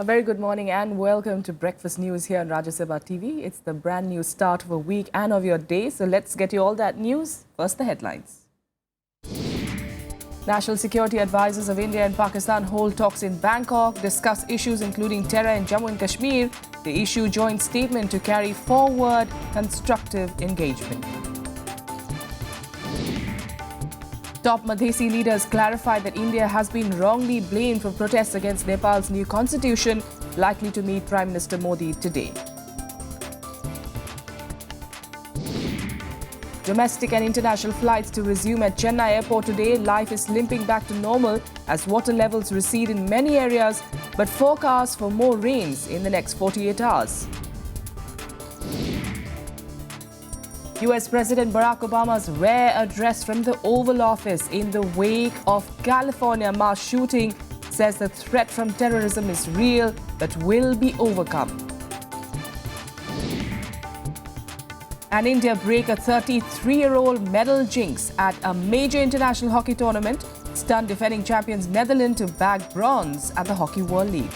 A very good morning and welcome to Breakfast News here on Rajya TV. It's the brand new start of a week and of your day. So let's get you all that news. First, the headlines. National Security Advisors of India and Pakistan hold talks in Bangkok, discuss issues including terror in Jammu and Kashmir. They issue joint statement to carry forward constructive engagement. Top Madhesi leaders clarified that India has been wrongly blamed for protests against Nepal's new constitution, likely to meet Prime Minister Modi today. Domestic and international flights to resume at Chennai airport today. Life is limping back to normal as water levels recede in many areas, but forecast for more rains in the next 48 hours. US President Barack Obama's rare address from the Oval Office in the wake of California mass shooting says the threat from terrorism is real but will be overcome. And India break a 33-year-old medal jinx at a major international hockey tournament, stunned defending champions Netherlands to bag bronze at the Hockey World League.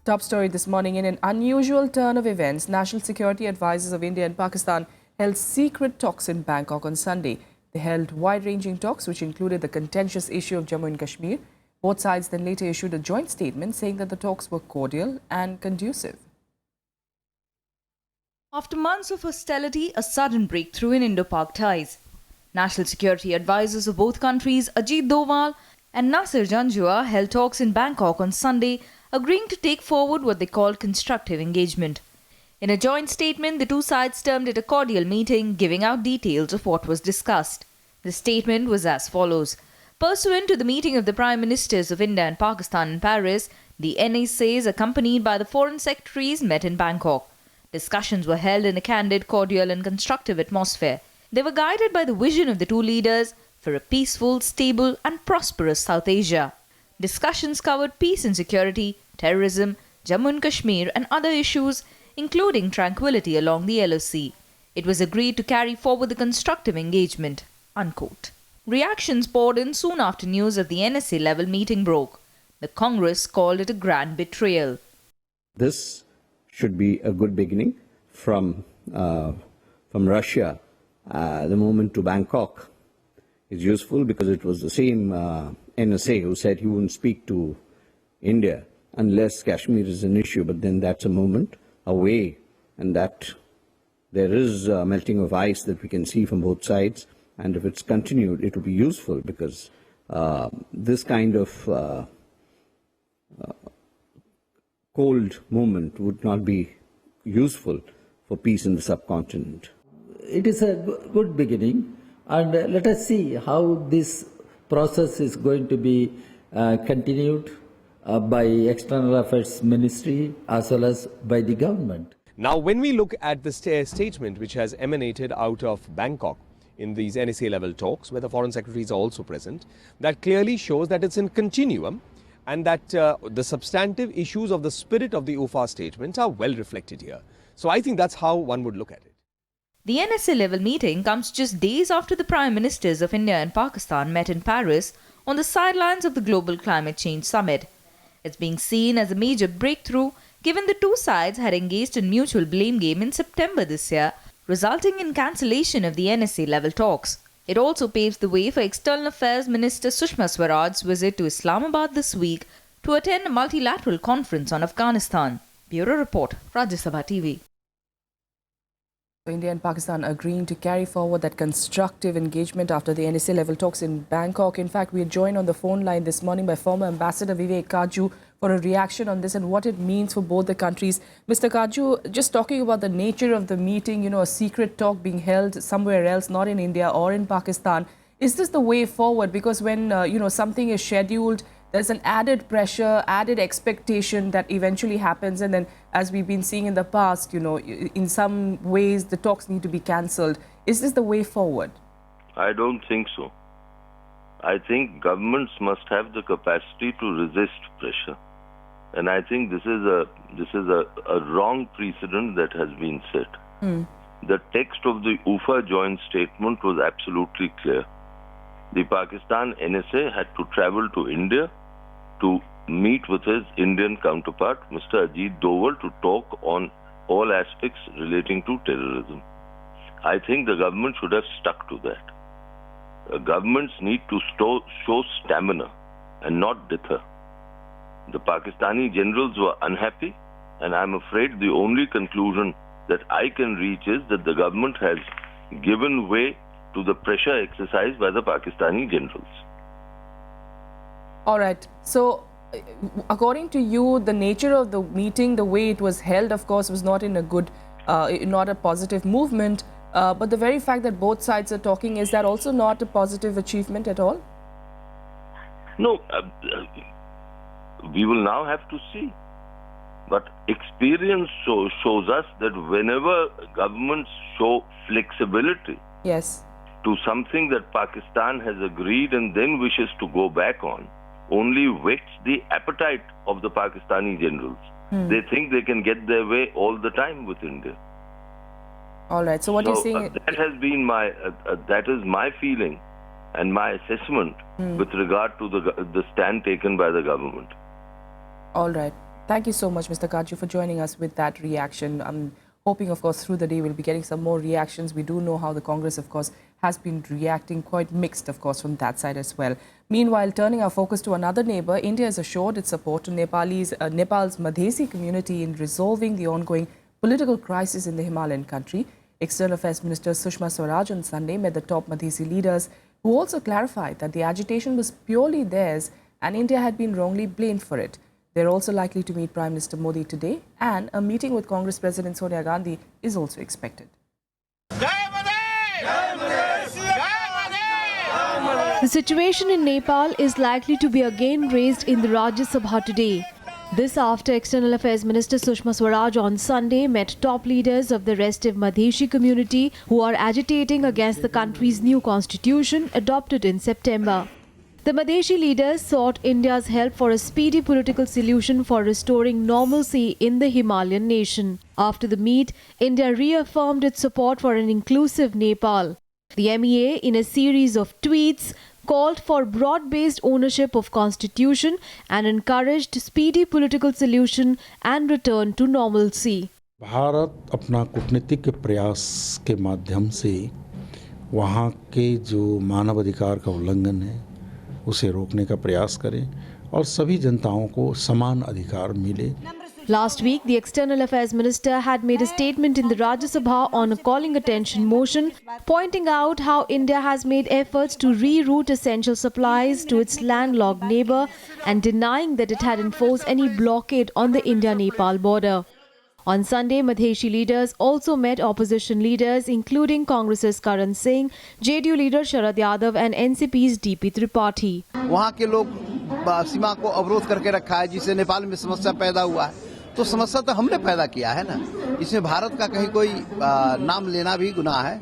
Top story this morning. In an unusual turn of events, National Security Advisors of India and Pakistan held secret talks in Bangkok on Sunday. They held wide-ranging talks which included the contentious issue of Jammu and Kashmir. Both sides then later issued a joint statement saying that the talks were cordial and conducive. After months of hostility, a sudden breakthrough in Indo-Pak ties. National Security Advisors of both countries, Ajit Doval and Nasir Janjua, held talks in Bangkok on Sunday, agreeing to take forward what they called constructive engagement. In a joint statement, the two sides termed it a cordial meeting, giving out details of what was discussed. The statement was as follows. Pursuant to the meeting of the Prime Ministers of India and Pakistan in Paris, the NSAs, accompanied by the Foreign Secretaries, met in Bangkok. Discussions were held in a candid, cordial and constructive atmosphere. They were guided by the vision of the two leaders for a peaceful, stable and prosperous South Asia. Discussions covered peace and security, terrorism, Jammu and Kashmir and other issues, including tranquility along the LOC. It was agreed to carry forward the constructive engagement, unquote. Reactions poured in soon after news of the NSA-level meeting broke. The Congress called it a grand betrayal. This should be a good beginning from Russia. The movement to Bangkok is useful because it was the same NSA who said he wouldn't speak to India unless Kashmir is an issue, but then that's a movement away, and that there is a melting of ice that we can see from both sides, and if it's continued, it will be useful because this kind of cold movement would not be useful for peace in the subcontinent. It is a good beginning, and let us see how this process is going to be continued by External Affairs Ministry as well as by the government. Now, when we look at the statement which has emanated out of Bangkok in these NSA-level talks, where the foreign secretaries are also present, that clearly shows that it's in continuum and that the substantive issues of the spirit of the UFA statements are well reflected here. So I think that's how one would look at it. The NSA-level meeting comes just days after the Prime Ministers of India and Pakistan met in Paris on the sidelines of the Global Climate Change Summit. It's being seen as a major breakthrough given the two sides had engaged in mutual blame game in September this year, resulting in cancellation of the NSA-level talks. It also paves the way for External Affairs Minister Sushma Swaraj's visit to Islamabad this week to attend a multilateral conference on Afghanistan. Bureau Report, Rajya TV. India and Pakistan agreeing to carry forward that constructive engagement after the NSA-level talks in Bangkok. In fact, we are joined on the phone line this morning by former Ambassador Vivek Kaju for a reaction on this and what it means for both the countries. Mr. Kaju, just talking about the nature of the meeting, a secret talk being held somewhere else, not in India or in Pakistan. Is this the way forward? Because when, something is scheduled, there's an added pressure, added expectation that eventually happens. And then, as we've been seeing in the past, in some ways, the talks need to be cancelled. Is this the way forward? I don't think so. I think governments must have the capacity to resist pressure. And I think this is a wrong precedent that has been set. The text of the UFA joint statement was absolutely clear. the Pakistan NSA had to travel to India to meet with his Indian counterpart, Mr. Ajit Doval, to talk on all aspects relating to terrorism. I think the government should have stuck to that. Governments need to show stamina and not deter. The Pakistani generals were unhappy, and I'm afraid the only conclusion that I can reach is that the government has given way to the pressure exercised by the Pakistani generals. All right. So, according to you, the nature of the meeting, the way it was held, of course, was not in a good, not a positive movement. But the very fact that both sides are talking, is that also not a positive achievement at all? No, we will now have to see. But experience shows us that whenever governments show flexibility Yes. to something that Pakistan has agreed and then wishes to go back on, only whets the appetite of the Pakistani generals. They think they can get their way all the time with India. All right. So what you're saying? That has been that is my feeling and my assessment with regard to the stand taken by the government. All right. Thank you so much, Mr. Kaju, for joining us with that reaction. I'm hoping, of course, through the day we'll be getting some more reactions. We do know how the Congress, of course, has been reacting quite mixed, of course, from that side as well. Meanwhile, turning our focus to another neighbor, India has assured its support to Nepal's Madhesi community in resolving the ongoing political crisis in the Himalayan country. External Affairs Minister Sushma Swaraj on Sunday met the top Madhesi leaders, who also clarified that the agitation was purely theirs and India had been wrongly blamed for it. They're also likely to meet Prime Minister Modi today, and a meeting with Congress President Sonia Gandhi is also expected. The situation in Nepal is likely to be again raised in the Rajya Sabha today. This after External Affairs Minister Sushma Swaraj on Sunday met top leaders of the restive Madhesi community who are agitating against the country's new constitution adopted in September. The Madhesi leaders sought India's help for a speedy political solution for restoring normalcy in the Himalayan nation. After the meet, India reaffirmed its support for an inclusive Nepal. The MEA, in a series of tweets, called for broad-based ownership of constitution and encouraged speedy political solution and return to normalcy. Bharat अपना कूटनीतिक प्रयास के माध्यम से वहाँ के जो मानवाधिकार का उल्लंघन है उसे रोकने का प्रयास करें और सभी जनताओं को समान अधिकार मिले. Last week, the External Affairs Minister had made a statement in the Rajya Sabha on a calling attention motion, pointing out how India has made efforts to reroute essential supplies to its landlocked neighbour and denying that it had enforced any blockade on the India-Nepal border. On Sunday, Madhesi leaders also met opposition leaders including Congress's Karan Singh, JDU leader Sharad Yadav and NCP's DP Tripathi. वहाँ के लोग सीमा को अवरोध करके रखा है जिससे नेपाल में समस्या पैदा हुआ है. तो समस्या तो हमने पैदा किया है ना. इसमें भारत का कहीं कोई नाम लेना भी गुनाह है.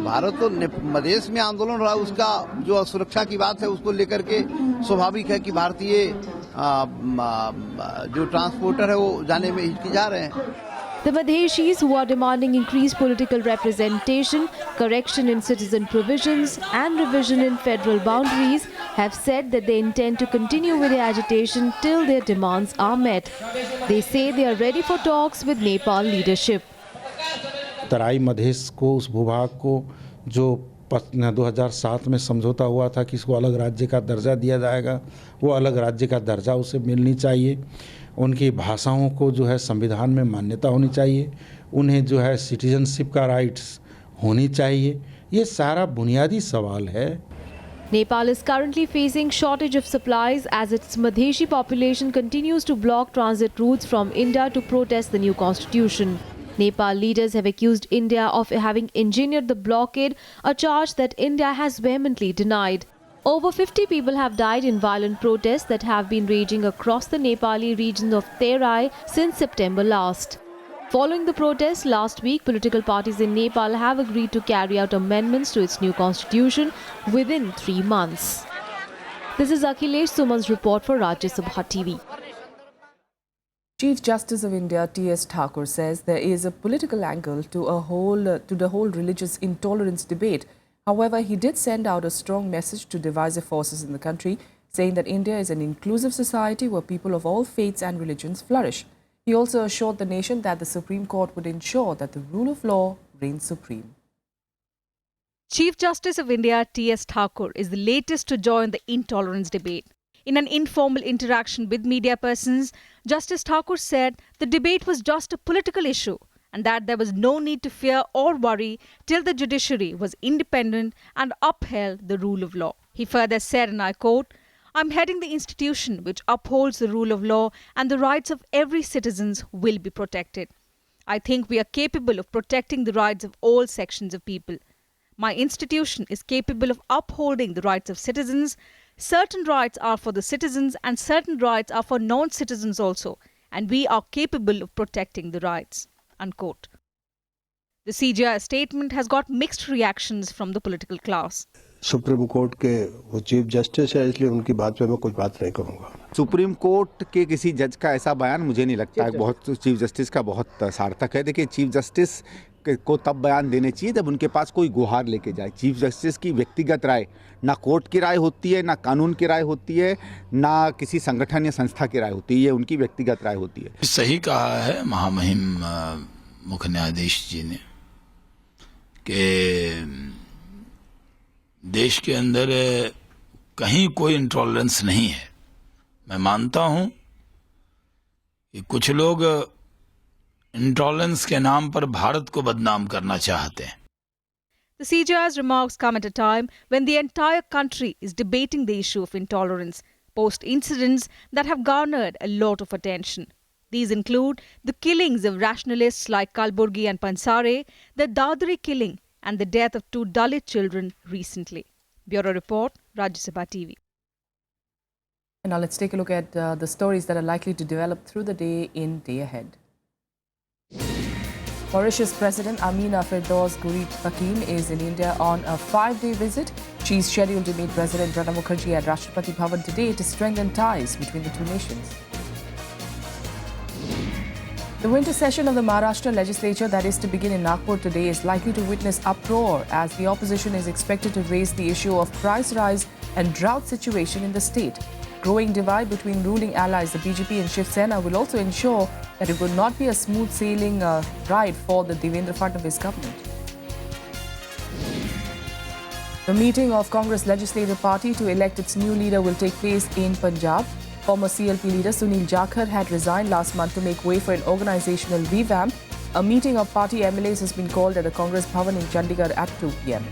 भारत तो मधेश में आंदोलन रहा, उसका जो सुरक्षा की बात है उसको लेकर के स्वाभाविक है कि भारतीय जो ट्रांसपोर्टर है वो जाने में हिचकिचा रहे हैं. The Madheshis, who are demanding increased political representation, correction in citizen provisions and revision in federal boundaries, have said that they intend to continue with their agitation till their demands are met. They say they are ready for talks with Nepal leadership. तराई मधेश को, उस भूभाग को जो 2007 में समझौता हुआ था कि इसको अलग राज्य का दर्जा दिया जाएगा, वो अलग राज्य का दर्जा उसे मिलनी चाहिए. उनकी भाषाओं को जो है संविधान में मान्यता होनी चाहिए. उन्हें जो है सिटीजनशिप का राइट्स होनी चाहिए. ये सारा बुनियादी सवाल है. Nepal is currently facing shortage of supplies as its Madheshi population continues to block transit routes from India to protest the new constitution. Nepal leaders have accused India of having engineered the blockade, a charge that India has vehemently denied. Over 50 people have died in violent protests that have been raging across the Nepali region of Terai since September last. Following the protests last week, political parties in Nepal have agreed to carry out amendments to its new constitution within 3 months. This is Akhilesh Suman's report for Rajya Sabha TV. Chief Justice of India T.S. Thakur says there is a political angle to the whole religious intolerance debate. However, he did send out a strong message to divisive forces in the country, saying that India is an inclusive society where people of all faiths and religions flourish. He also assured the nation that the Supreme Court would ensure that the rule of law reigns supreme. Chief Justice of India T.S. Thakur is the latest to join the intolerance debate. In an informal interaction with media persons, Justice Thakur said the debate was just a political issue and that there was no need to fear or worry till the judiciary was independent and upheld the rule of law. He further said, and I quote, "I'm heading the institution which upholds the rule of law and the rights of every citizen will be protected. I think we are capable of protecting the rights of all sections of people. My institution is capable of upholding the rights of citizens. Certain rights are for the citizens and certain rights are for non-citizens also, and we are capable of protecting the rights." Unquote. The CJI statement has got mixed reactions from the political class. Supreme court के वो chief justice है, इसलिए उनकी बात पे मैं कुछ बात नहीं करूंगा। सुप्रीम कोर्ट के किसी जज का ऐसा बयान मुझे नहीं लगता है बहुत चीफ जस्टिस का बहुत सार्थक है। देखिए, चीफ जस्टिस को तब बयान देने चाहिए जब उनके पास कोई गुहार लेके जाए। चीफ जस्टिस की व्यक्तिगत राय ना कोर्ट की राय होती है, ना कानून की राय होती है, ना किसी संगठन या संस्था की राय होती है। ये उनकी व्यक्तिगत राय होती है। सही कहा है महामहिम मुख्य न्यायाधीश जी ने कि देश के अंदर कहीं कोई इंटॉलरेंस नहीं है। मैं मानता हूं कि कुछ लोग इंटॉलरेंस के नाम पर भारत को बदनाम करना चाहते हैं। The CJI's remarks come at a time when the entire country is debating the issue of intolerance post incidents that have garnered a lot of attention. These include the killings of rationalists like Kalburgi and Pansare, the Dadri killing, and the death of 2 Dalit children recently. Bureau Report, Rajya Sabha TV. And now let's take a look at the stories that are likely to develop through the day ahead. Mauritius President Amina Firdaus Gurib Hakim is in India on a 5-day visit. She is scheduled to meet President Pranab Mukherjee at Rashtrapati Bhavan today to strengthen ties between the two nations. The winter session of the Maharashtra legislature that is to begin in Nagpur today is likely to witness uproar as the opposition is expected to raise the issue of price rise and drought situation in the state. Growing divide between ruling allies, the BJP and Shiv Sena, will also ensure that it will not be a smooth sailing ride for the Devendra Fadnavis government. The meeting of Congress Legislative Party to elect its new leader will take place in Punjab. Former CLP leader Sunil Jakhar had resigned last month to make way for an organizational revamp. A meeting of party MLAs has been called at the Congress Bhavan in Chandigarh at 2 p.m.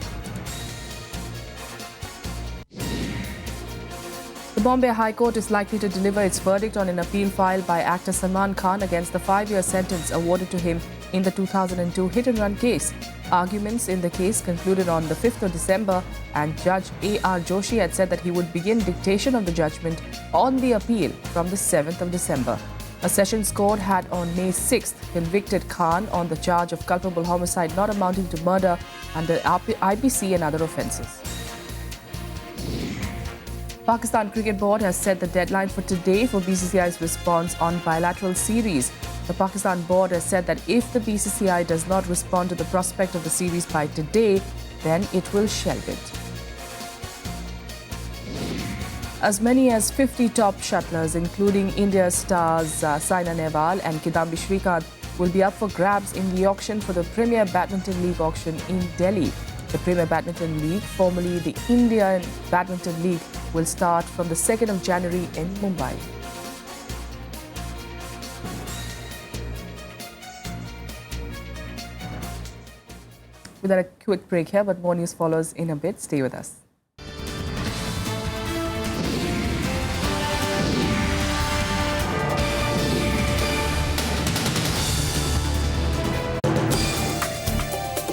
The Bombay High Court is likely to deliver its verdict on an appeal filed by actor Salman Khan against the 5-year sentence awarded to him in the 2002 hit-and-run case. Arguments in the case concluded on the 5th of December, and Judge A.R. Joshi had said that he would begin dictation of the judgment on the appeal from the 7th of December. A Sessions Court had on May 6th convicted Khan on the charge of culpable homicide not amounting to murder under IPC and other offences. Pakistan Cricket Board has set the deadline for today for BCCI's response on bilateral series. The Pakistan Board has said that if the BCCI does not respond to the prospect of the series by today, then it will shelve it. As many as 50 top shuttlers, including India's stars Saina Nehwal and Kidambi Shrikant, will be up for grabs in the auction for the Premier Badminton League auction in Delhi. The Premier Badminton League, formerly the Indian Badminton League, will start from the 2nd of January in Mumbai. We'll have a quick break here, but more news follows in a bit. Stay with us.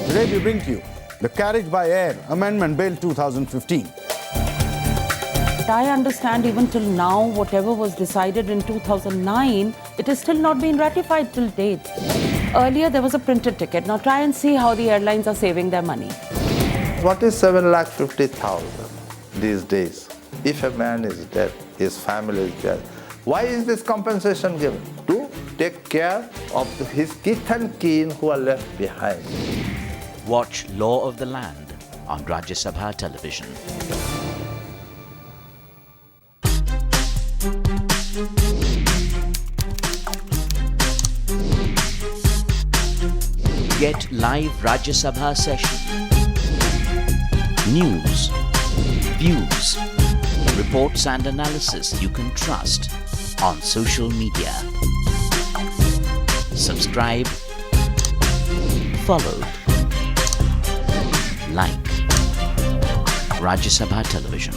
Today we bring to you the Carriage by Air Amendment Bill 2015. I understand even till now, whatever was decided in 2009, it has still not been ratified till date. Earlier, there was a printed ticket. Now try and see how the airlines are saving their money. What is 7,50,000 these days? If a man is dead, his family is dead, why is this compensation given? To take care of his kith and kin who are left behind. Watch Law of the Land on Rajya Sabha television. Get live Rajya Sabha session. News, views, reports and analysis you can trust on social media. Subscribe, follow, like Rajya Sabha television.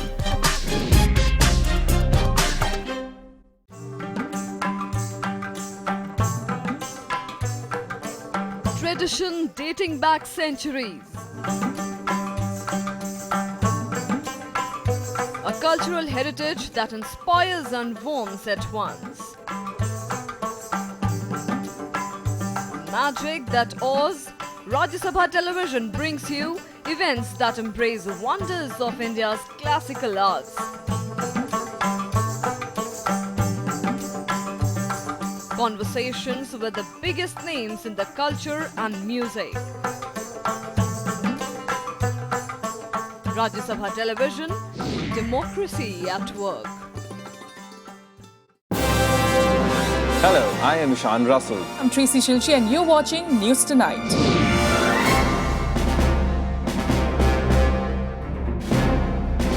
Tradition dating back centuries. A cultural heritage that inspires and warms at once. Magic that awes. Rajya Sabha television brings you events that embrace the wonders of India's classical arts. Conversations with the biggest names in the culture and music. Rajya Sabha television, democracy at work. Hello, I am Ishan Russell. I'm Tracy Shilchi and you're watching News Tonight.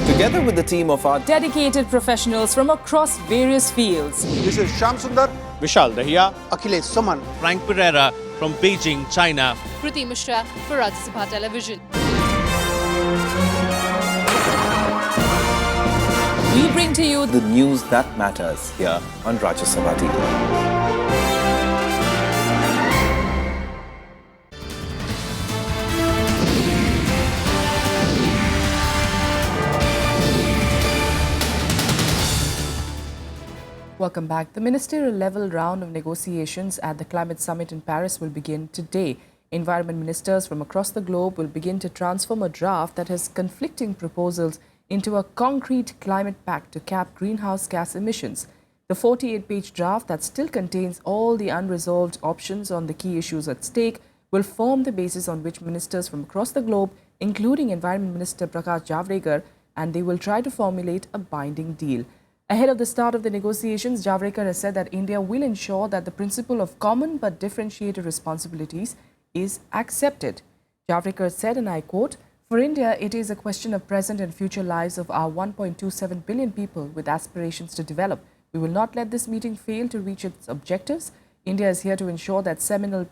Together with the team of our dedicated professionals from across various fields. This is Shyam Sundar, Vishal Dahiya, Akhilesh Suman, Frank Pereira from Beijing, China. Kriti Mishra for Rajya Sabha television. We bring to you the news that matters here on Rajya Sabha TV. Welcome back. The ministerial level round of negotiations at the climate summit in Paris will begin today. Environment ministers from across the globe will begin to transform a draft that has conflicting proposals into a concrete climate pact to cap greenhouse gas emissions. The 48-page draft that still contains all the unresolved options on the key issues at stake will form the basis on which ministers from across the globe, including Environment Minister Prakash Javadekar, and they will try to formulate a binding deal. Ahead of the start of the negotiations, Javadekar has said that India will ensure that the principle of common but differentiated responsibilities is accepted. Javadekar said, and I quote, "For India, it is a question of present and future lives of our 1.27 billion people with aspirations to develop. We will not let this meeting fail to reach its objectives. India is here to ensure that seminal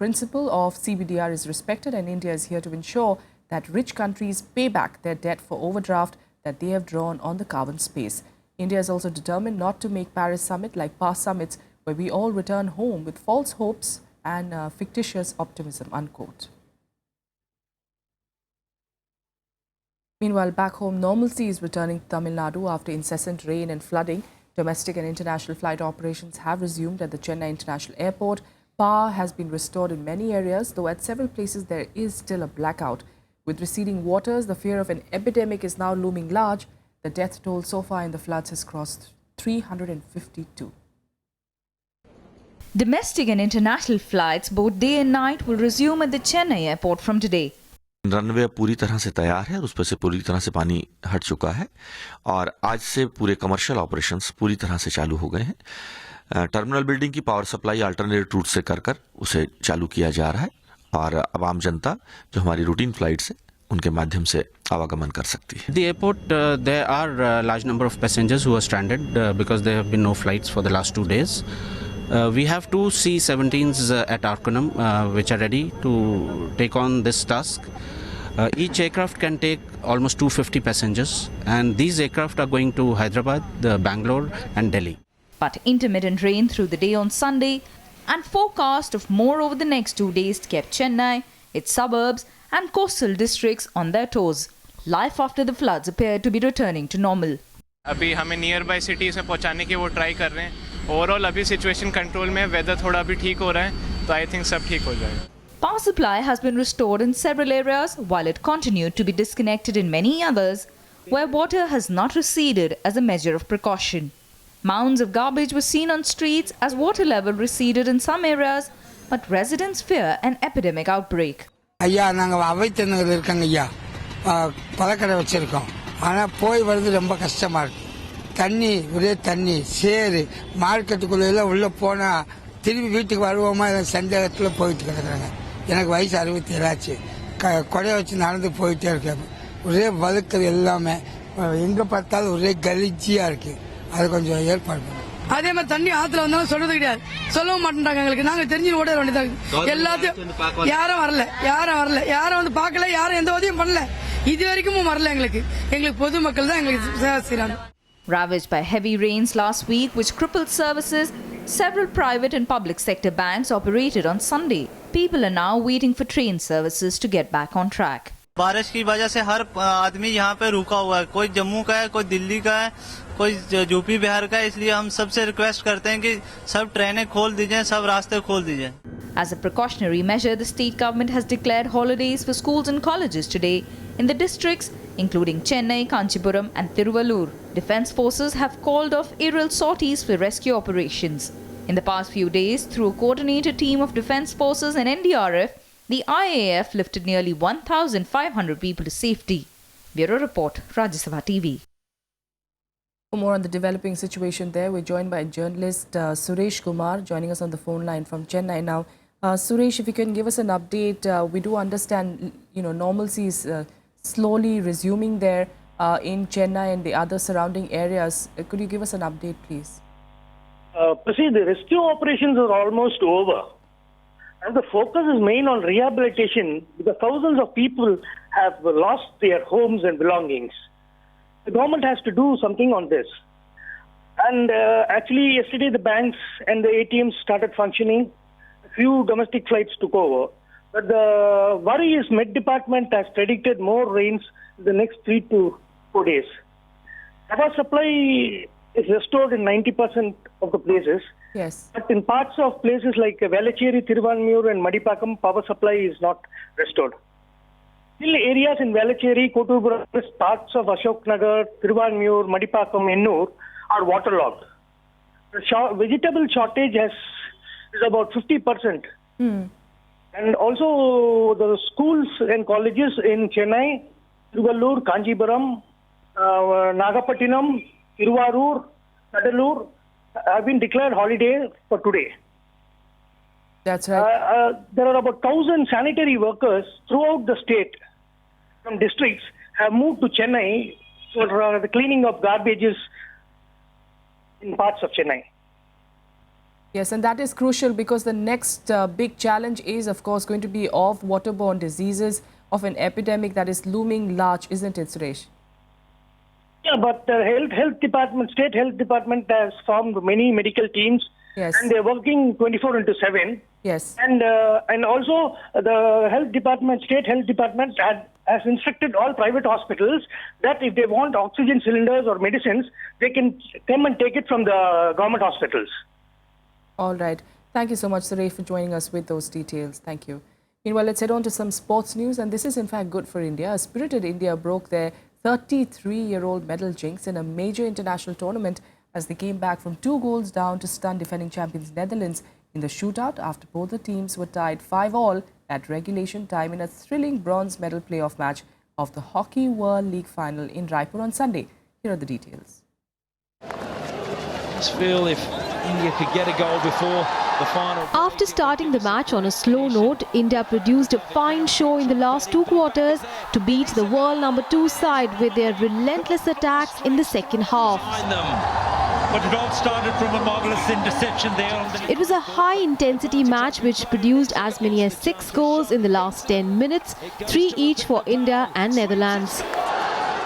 principle of CBDR is respected, and India is here to ensure that rich countries pay back their debt for overdraft that they have drawn on the carbon space. India is also determined not to make Paris summit like past summits where we all return home with false hopes and fictitious optimism," unquote. Meanwhile, back home, normalcy is returning to Tamil Nadu after incessant rain and flooding. Domestic and international flight operations have resumed at the Chennai International Airport. Power has been restored in many areas, though at several places there is still a blackout. With receding waters, the fear of an epidemic is now looming large. The death toll so far in the floods has crossed 352. Domestic and international flights, both day and night, will resume at the Chennai airport from today. Runway पूरी तरह से तैयार है और उस पर से पूरी तरह से पानी हट चुका है और आज से पूरे कमर्शियल ऑपरेशंस पूरी तरह से चालू हो गए हैं। टर्मिनल बिल्डिंग की पावर सप्लाई अल्टरनेट रूट से कर उसे चालू किया जा रहा है और अब आम जनता जो हमारी रूटीन फ्लाइट्स है उनके माध्यम से आवागमन कर सकती है। The airport, there are large number of passengers who are stranded because there have been no flights for the last 2 days. We have two C-17s at Arkonam which are ready to take on this task. Each aircraft can take almost 250 passengers, and these aircraft are going to Hyderabad, Bangalore and Delhi. But intermittent rain through the day on Sunday and forecast of more over the next 2 days kept Chennai, its suburbs and coastal districts on their toes. Life after the floods appeared to be returning to normal. अभी हमें near by cities में पहुंचाने की वो try कर रहे हैं। Overall अभी सिचुएशन कंट्रोल में, वेदर थोड़ा अभी ठीक हो रहा है, तो आई थिंक सब ठीक हो जाएगा। Power supply has been restored in several areas, while it continued to be disconnected in many others, where water has not receded as a measure of precaution. Mounds of garbage were seen on streets as water level receded in some areas, but residents fear an epidemic outbreak. ஐயா நாங்கள் அவைத்தனங்கள் இருக்காங்க ஐயா, பழக்கடை வச்சுருக்கோம். ஆனால் போய் வர்றது ரொம்ப கஷ்டமாக இருக்குது. தண்ணி ஒரே தண்ணி சேரு மார்க்கெட்டுக்குள்ளே உள்ளே போனால் திரும்பி வீட்டுக்கு வருவோமா இல்லை சந்தேகத்தில் போயிட்டு கிடக்குறாங்க. எனக்கு வயசு 67 ஆச்சு. கொடையை வச்சு நடந்து போயிட்டே இருக்கேன். ஒரே வழுக்கிறது எல்லாமே எங்கே பார்த்தாலும் ஒரே கலிஜியாக இருக்குது. அது கொஞ்சம் ஏற்பாடு பண்ணும். அதே மாதிரி தண்ணி ஆத்துல வந்தாலும் சொல்றது கிடையாது, சொல்லவும் மாட்டேன்றாங்க எங்களுக்கு. நாங்க தெரிஞ்சு ஓட வேண்டியதாக எல்லாத்தையும் யாரும் வரல, யாரும் வந்து பார்க்கல, யாரும் எந்த உதவியும் பண்ணல. இது வரைக்கும் வரல. எங்களுக்கு பொதுமக்கள் தான் எங்களுக்கு சேவை செய்யறாங்க. Ravaged by heavy rains last week, which crippled services, several private and public sector banks operated on Sunday. People are now waiting for train services to get back on track. बारिश की वजह से हर आदमी यहाँ पे रुका हुआ है. कोई जम्मू का है, कोई दिल्ली का है, कोई यूपी बिहार का है. इसलिए हम सबसे रिक्वेस्ट करते हैं कि सब ट्रेनें खोल दीजिए, सब रास्ते खोल दीजिए. As a precautionary measure, the state government has declared holidays for schools and colleges today in the districts including Chennai, Kanchipuram and Tiruvallur. Defence forces have called off aerial sorties for rescue operations. In the past few days, through a coordinated team of Defence forces and NDRF, the IAF lifted nearly 1,500 people to safety. Bureau Report, Rajya Sabha TV. For more on the developing situation there, we're joined by journalist Suresh Kumar joining us on the phone line from Chennai. Now, Suresh, if you can give us an update, we do understand, normalcy is slowly resuming there in Chennai and the other surrounding areas. Could you give us an update, please? See, the rescue operations are almost over. And the focus is main on rehabilitation because thousands of people have lost their homes and belongings. The government has to do something on this. And actually, yesterday the banks and the ATMs started functioning. A few domestic flights took over. But the worry is Met Department has predicted more rains in the next 3 to 4 days. Power supply is restored in 90% of the places. Yes. But in parts of places like Velachery, Thiruvanmiyur and Madipakam, power supply is not restored. Still areas in Velachery, Kotupuram, parts of Ashok Nagar, Thiruvanmiyur, Madipakam, Ennur are waterlogged. The vegetable shortage is about 50%. And also the schools and colleges in Chennai, Tiruvallur, Kanchipuram, Nagapattinam, Tiruvarur, Kadalur have been declared holiday for today. That's right. There are about 1,000 sanitary workers throughout the state from districts have moved to Chennai for the cleaning of garbages in parts of Chennai. Yes, and that is crucial because the next big challenge is, of course, going to be of waterborne diseases, of an epidemic that is looming large, isn't it, Suresh? Yeah, but the health department, state health department has formed many medical teams. Yes. And they're working 24/7. Yes. And also the health department, state health department has instructed all private hospitals that if they want oxygen cylinders or medicines, they can come and take it from the government hospitals. All right. Thank you so much, Suresh, for joining us with those details. Thank you. Meanwhile, let's head on to some sports news. And this is, in fact, good for India. A spirited India broke their 33-year-old medal jinx in a major international tournament as they came back from 2 goals down to stun defending champions Netherlands in the shootout after both the teams were tied 5-all at regulation time in a thrilling bronze medal playoff match of the Hockey World League final in Raipur on Sunday. Here are the details. Just feel if India could get a goal before the final. After starting the match on a slow note, India produced a fine show in the last 2 quarters to beat the world number 2 side with their relentless attacks in the second half. But it all started from a marvellous interception there. It was a high-intensity match which produced as many as 6 goals in the last 10 minutes, 3 each for India and Netherlands.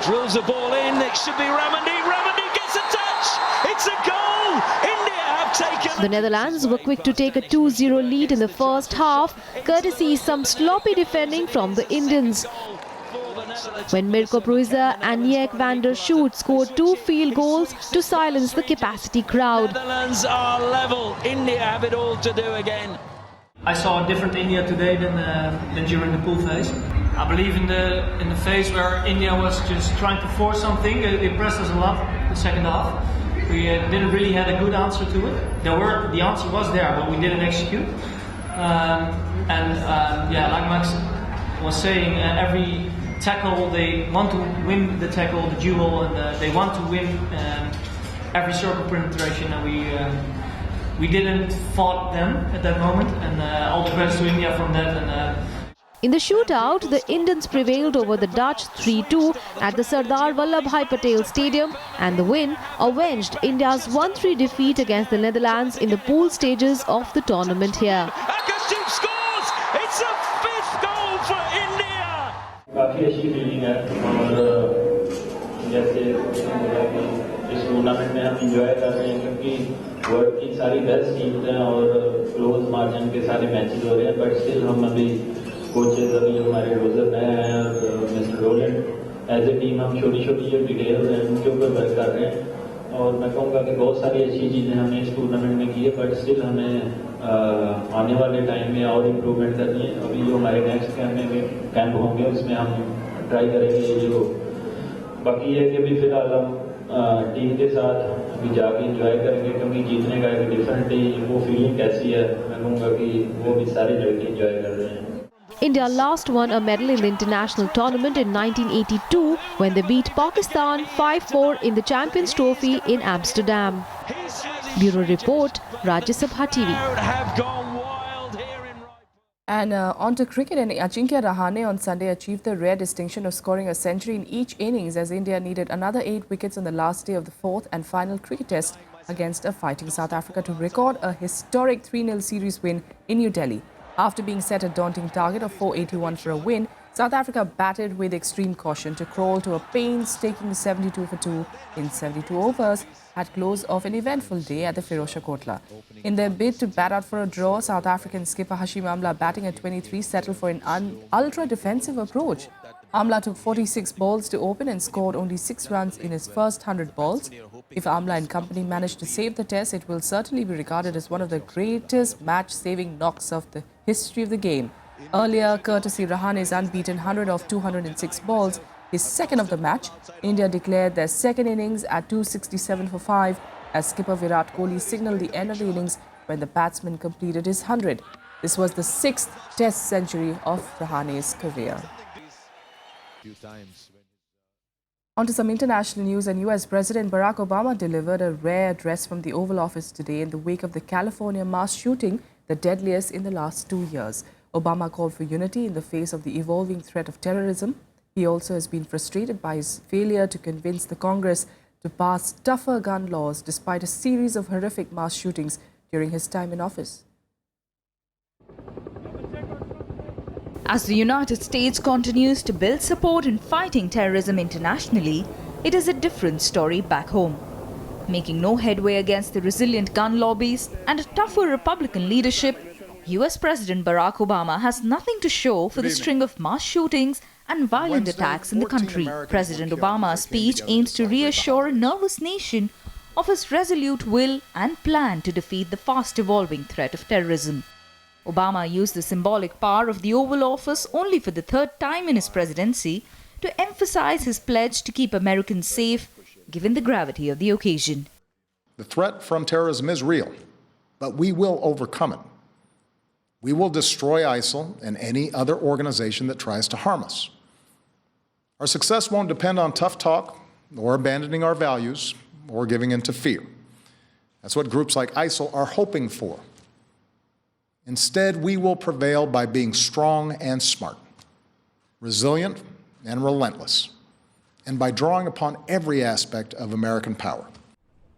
Drills the ball in, it should be Ramandeep. Ramandeep gets a touch! It's a goal! India have taken... The Netherlands were quick to take a 2-0 lead in the first half, courtesy some sloppy defending from the Indians. When Mirko Pruiser and Niek van der Schoot scored 2 field goals to silence the capacity crowd. Netherlands are level. India have it all to do again. I saw a different India today than during the pool phase. I believe in the phase where India was just trying to force something. It impressed us a lot the second half. We didn't really have a good answer to it. The answer was there, but we didn't execute. Yeah, like Max was saying, every tackle, they want to win the tackle, the duel, and they want to win every circle penetration, and we didn't fought them at that moment, and all the best to India from that. And in the shootout, the Indians prevailed over the Dutch 3-2 at the Sardar Vallabhbhai Patel Stadium, and the win avenged India's 1-3 defeat against the Netherlands in the pool stages of the tournament here. Akash scores! It's a fifth goal for India! काफी अच्छी feeling है और जैसे इस tournament में हम enjoy कर रहे हैं क्योंकि वर्ल्ड की सारी बेस्ट टीम्स हैं और क्लोज मार्जिन के सारे मैचेस हो रहे हैं, बट स्टिल हम अभी कोचेज अभी हमारे रोजर नए हैं और mister Roland as a team हम छोटी छोटी जो डिटेल्स हैं उनके ऊपर वर्क कर रहे हैं और मैं कहूँगा कि बहुत सारी अच्छी चीज़ें हमने इस टूर्नामेंट में की है, बट स्टिल हमें आने वाले टाइम में और इम्प्रूवमेंट करनी है। अभी जो हमारे नेक्स्ट कैंप होंगे उसमें हम ट्राई करेंगे जो बाकी है कि अभी फिलहाल हम टीम के साथ अभी जाके इंजॉय करेंगे क्योंकि जीतने का एक डिफरेंट वो फीलिंग कैसी है, मैं कहूँगा कि वो भी सारे लड़के इंजॉय कर रहे हैं। India last won a medal in the international tournament in 1982 when they beat Pakistan 5-4 in the Champions Trophy in Amsterdam. Bureau Report, Rajya Sabha TV. And on to cricket, and Ajinkya Rahane on Sunday achieved the rare distinction of scoring a century in each innings as India needed another 8 wickets on the last day of the fourth and final cricket test against a fighting South Africa to record a historic 3-0 series win in New Delhi. After being set a daunting target of 481 for a win, South Africa batted with extreme caution to crawl to a painstaking 72 for 2 in 72 overs at close of an eventful day at the Firozshah Kotla. In their bid to bat out for a draw, South African skipper Hashim Amla, batting at 23, settled for an ultra-defensive approach. Amla took 46 balls to open and scored only 6 runs in his first 100 balls. If Amla and company manage to save the test, it will certainly be regarded as one of the greatest match-saving knocks of the history of the game. Earlier, courtesy Rahane's unbeaten 100 of 206 balls, his second of the match, India declared their second innings at 267 for 5 as skipper Virat Kohli signalled the end of the innings when the batsman completed his 100. This was the 6th test century of Rahane's career. On to some international news, and US President Barack Obama delivered a rare address from the Oval Office today in the wake of the California mass shooting, the deadliest in the last 2 years. Obama called for unity in the face of the evolving threat of terrorism. He also has been frustrated by his failure to convince the Congress to pass tougher gun laws despite a series of horrific mass shootings during his time in office. As the United States continues to build support in fighting terrorism internationally, it is a different story back home. Making no headway against the resilient gun lobbies and a tougher Republican leadership, US President Barack Obama has nothing to show for the string of mass shootings and violent attacks in the country. President Obama's speech aims to reassure a nervous nation of his resolute will and plan to defeat the fast-evolving threat of terrorism. Obama used the symbolic power of the Oval Office only for the third time in his presidency to emphasize his pledge to keep Americans safe, given the gravity of the occasion. The threat from terrorism is real, but we will overcome it. We will destroy ISIL and any other organization that tries to harm us. Our success won't depend on tough talk or abandoning our values or giving in to fear. That's what groups like ISIL are hoping for. Instead, we will prevail by being strong and smart, resilient and relentless, and by drawing upon every aspect of American power.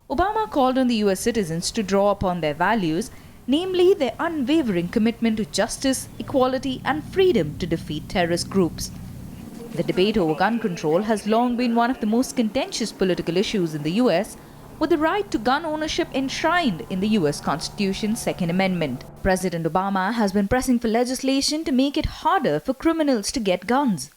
Obama called on the US citizens to draw upon their values, namely their unwavering commitment to justice, equality and freedom to defeat terrorist groups. The debate over gun control has long been one of the most contentious political issues in the US, with the right to gun ownership enshrined in the US Constitution's Second Amendment. President Obama has been pressing for legislation to make it harder for criminals to get guns.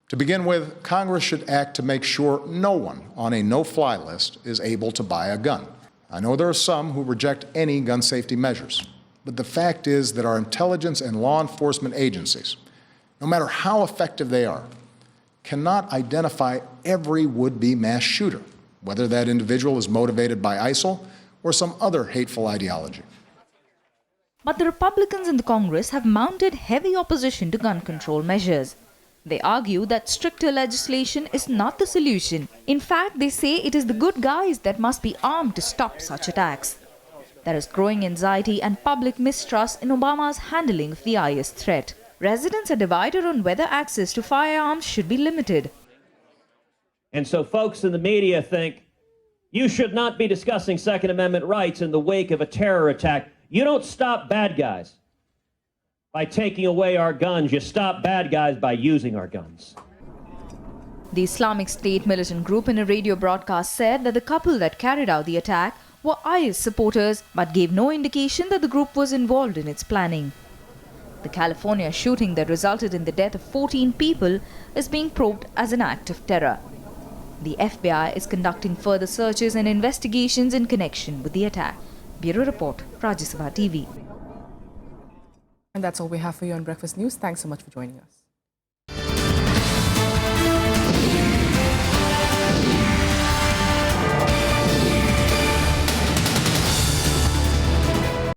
To begin with, Congress should act to make sure no one on a no-fly list is able to buy a gun. I know there are some who reject any gun safety measures, but the fact is that our intelligence and law enforcement agencies, no matter how effective they are, cannot identify every would-be mass shooter, whether that individual is motivated by ISIL or some other hateful ideology. But the Republicans in the Congress have mounted heavy opposition to gun control measures. They argue that stricter legislation is not the solution. In fact, they say it is the good guys that must be armed to stop such attacks. There is growing anxiety and public mistrust in Obama's handling of the IS threat. Residents are divided on whether access to firearms should be limited. And so folks in the media think you should not be discussing Second Amendment rights in the wake of a terror attack. You don't stop bad guys by taking away our guns. You stop bad guys by using our guns. The Islamic State militant group in a radio broadcast said that the couple that carried out the attack were IS supporters but gave no indication that the group was involved in its planning. The California shooting that resulted in the death of 14 people is being probed as an act of terror. The FBI is conducting further searches and investigations in connection with the attack. Bureau Report, Rajya Sabha TV. And that's all we have for you on Breakfast News. Thanks so much for joining us.